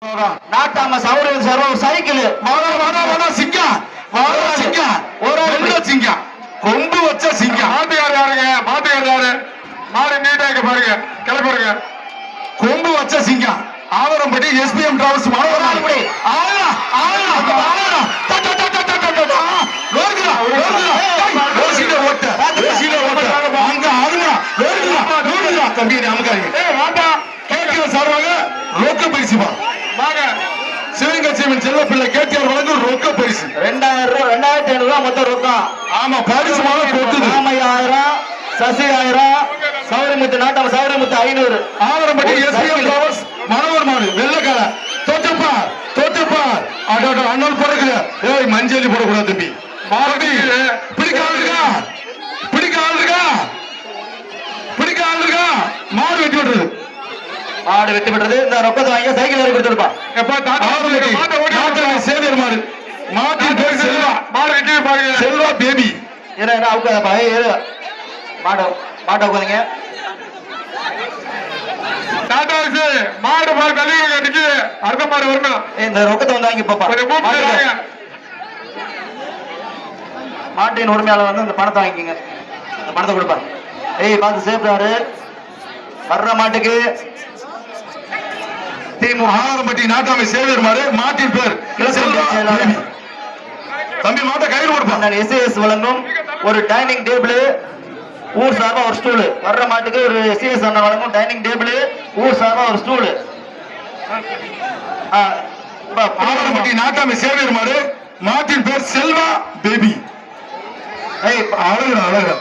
நாட்டாம சௌரியன் sir cycle சிங்கம் ஒரு சிங்கம் கொம்பு வச்ச சிங்கம் மாட்டுக்கார யாருங்க? மாட்டுக்கார யாரு? மாடு நீட்டா இங்க பாருங்க, கிளப்பிடுங்க. கொம்பு வச்ச சிங்கம் ஆவரம்பட்டி SPM டிராவல்ஸ் சார்பாக ரொக்க பரிசுமா சிவகங்கை செல்ல பிள்ளை கேட்டியார் வழங்கும் ரொக்க பரிசு 2500 மொத்தம் ரொக்கம். ஆமா பரிசு கொடுத்தது ராமையா 1000, சசி 1000, சௌரியமுத்து நாட்டாம சௌரியமுத்து 500. ஆவரம்பட்டி SPM டிராவல்ஸ் மனோகர் மாடு வெள்ளக்கால தோட்டப்பா அண்ணன் போடுகிற ஏய் மஞ்சளி போடக்கூடாது தம்பி மாரடி பிடிக்க ஆள் இருக்கா மாடு வெட்டி விடுறது மாடு வெட்டி விடுறது. இந்த ரொக்கத்தை வாங்கி சைக்கிள் வரை கொடுத்துருப்பா. சேவியர் மாடு மாட்டின் பேர் செல்வா மாடு வெட்டி பாருங்க. செல்வா பேபி மாட்டை உட்காந்துங்க. மாடு மாடு கல்வி கட்டிக்கு அடுத்த மாடு வரணும். இந்த ரொக்கத்தை வந்து வாங்கி பாப்பா. மாட்டின் உரிமையாளர் வந்து இந்த பணத்தை வாங்கிக்கங்க. இந்த பணத்தை கொடுப்பா. ஏய் பார்த்து சேஃப்டாரு. வர்ற மாட்டுக்கு ஆவரம்பட்டி நாட்டாமை சேவியர் மாடு மாட்டின் பேர் தம்பி மாட்டை கையில் கொடுப்பான். SAS வழங்கும் ஒரு டைனிங் டேபிள், ஊர் சார்பா ஒரு ஸ்டூல். வர்ற மாட்டுக்கு ஒரு SAS அண்ணன் வழங்கும் டைனிங் டேபிள், ஊர் சார்பா ஒரு ஸ்டூல். ஆவரம்பட்டி நாட்டாமை சேவியர் மாடு மாட்டின் பேர் செல்வா பேபி. அழகு